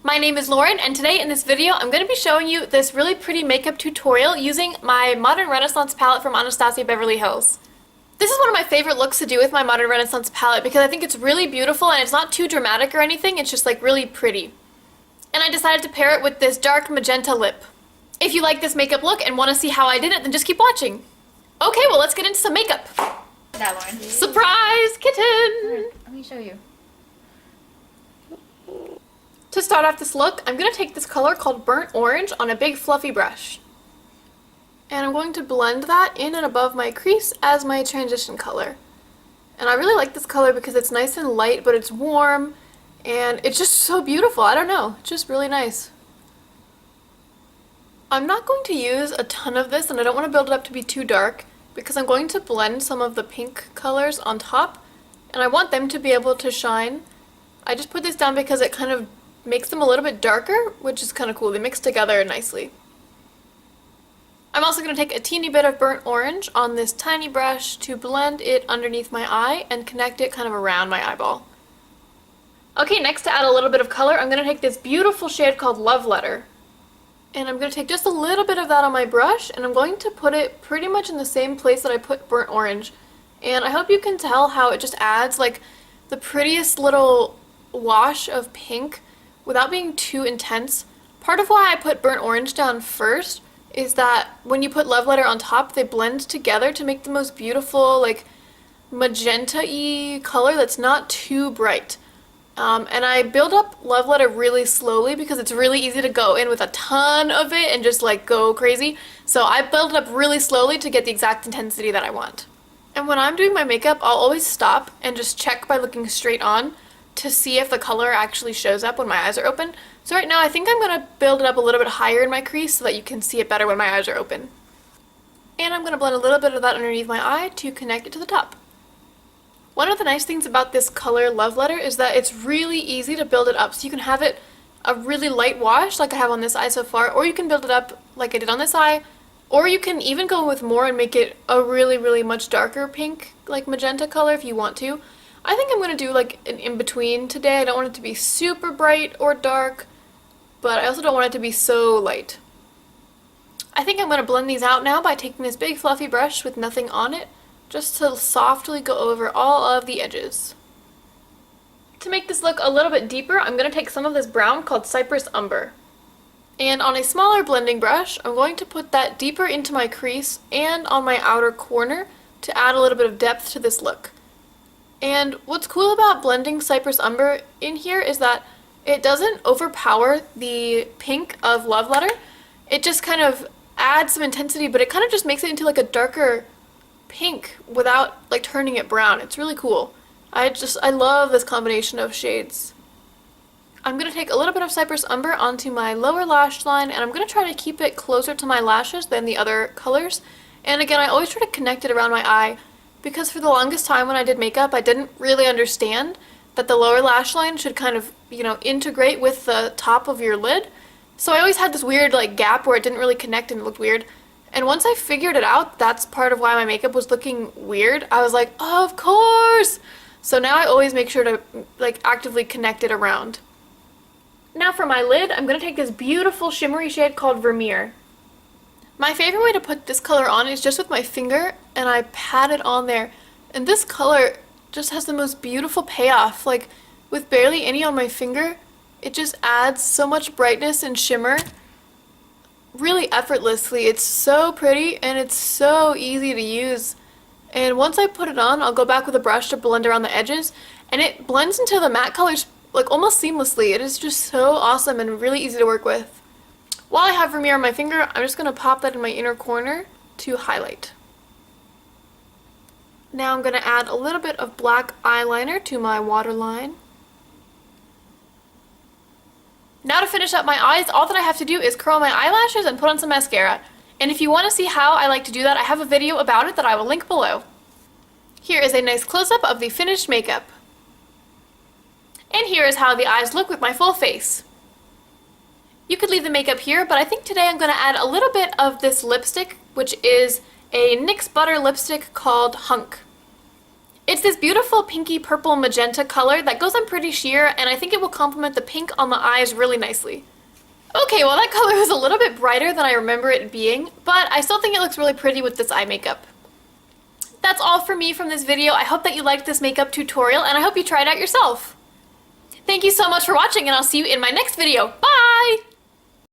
My name is Lauren, and today in this video I'm going to be showing you this really pretty makeup tutorial using my Modern Renaissance palette from Anastasia Beverly Hills. This is one of my favorite looks to do with my Modern Renaissance palette because I think it's really beautiful and it's not too dramatic or anything, it's just like really pretty. And I decided to pair it with this dark magenta lip. If you like this makeup look and want to see how I did it, then just keep watching. Okay, well let's get into some makeup. That Lauren. Surprise kitten! Let me show you. To start off this look, I'm going to take this color called Burnt Orange on a big fluffy brush. And I'm going to blend that in and above my crease as my transition color. And I really like this color because it's nice and light, but it's warm, and it's just so beautiful. I don't know, it's just really nice. I'm not going to use a ton of this, and I don't want to build it up to be too dark, because I'm going to blend some of the pink colors on top, and I want them to be able to shine. I just put this down because it kind of makes them a little bit darker, which is kind of cool. They mix together nicely. I'm also going to take a teeny bit of burnt orange on this tiny brush to blend it underneath my eye and connect it kind of around my eyeball. Okay, next to add a little bit of color, I'm going to take this beautiful shade called Love Letter. And I'm going to take just a little bit of that on my brush, and I'm going to put it pretty much in the same place that I put burnt orange. And I hope you can tell how it just adds like the prettiest little wash of pink without being too intense. Part of why I put burnt orange down first is that when you put Love Letter on top, they blend together to make the most beautiful, like, magenta-y color that's not too bright. And I build up Love Letter really slowly because it's really easy to go in with a ton of it and just, like, go crazy. So I build it up really slowly to get the exact intensity that I want. And when I'm doing my makeup, I'll always stop and just check by looking straight on to see if the color actually shows up when my eyes are open. So right now I think I'm going to build it up a little bit higher in my crease so that you can see it better when my eyes are open. And I'm going to blend a little bit of that underneath my eye to connect it to the top. One of the nice things about this color Love Letter is that it's really easy to build it up. So you can have it a really light wash like I have on this eye so far, or you can build it up like I did on this eye, or you can even go with more and make it a really much darker pink, like magenta color if you want to. I think I'm going to do like an in-between today. I don't want it to be super bright or dark, but I also don't want it to be so light. I think I'm going to blend these out now by taking this big fluffy brush with nothing on it, just to softly go over all of the edges. To make this look a little bit deeper, I'm going to take some of this brown called Cyprus Umber. And on a smaller blending brush, I'm going to put that deeper into my crease and on my outer corner to add a little bit of depth to this look. And what's cool about blending Cyprus Umber in here is that it doesn't overpower the pink of Love Letter. It just kind of adds some intensity, but it kind of just makes it into like a darker pink without like turning it brown. It's really cool. I love this combination of shades. I'm going to take a little bit of Cyprus Umber onto my lower lash line, and I'm going to try to keep it closer to my lashes than the other colors. And again, I always try to connect it around my eye, because for the longest time when I did makeup, I didn't really understand that the lower lash line should kind of, integrate with the top of your lid. So I always had this weird like gap where it didn't really connect and it looked weird. And once I figured it out, that's part of why my makeup was looking weird. I was like, oh, of course! So now I always make sure to like actively connect it around. Now for my lid, I'm going to take this beautiful shimmery shade called Vermeer. My favorite way to put this color on is just with my finger, and I pat it on there. And this color just has the most beautiful payoff. Like, with barely any on my finger, it just adds so much brightness and shimmer really effortlessly. It's so pretty, and it's so easy to use. And once I put it on, I'll go back with a brush to blend around the edges, and it blends into the matte colors like almost seamlessly. It is just so awesome and really easy to work with. While I have Vermeer on my finger, I'm just going to pop that in my inner corner to highlight. Now I'm going to add a little bit of black eyeliner to my waterline. Now to finish up my eyes, all that I have to do is curl my eyelashes and put on some mascara. And if you want to see how I like to do that, I have a video about it that I will link below. Here is a nice close-up of the finished makeup. And here is how the eyes look with my full face. You could leave the makeup here, but I think today I'm going to add a little bit of this lipstick, which is a NYX Butter lipstick called Hunk. It's this beautiful pinky purple magenta color that goes on pretty sheer, and I think it will complement the pink on the eyes really nicely. Okay, well that color is a little bit brighter than I remember it being, but I still think it looks really pretty with this eye makeup. That's all for me from this video. I hope that you liked this makeup tutorial, and I hope you try it out yourself. Thank you so much for watching, and I'll see you in my next video. Bye!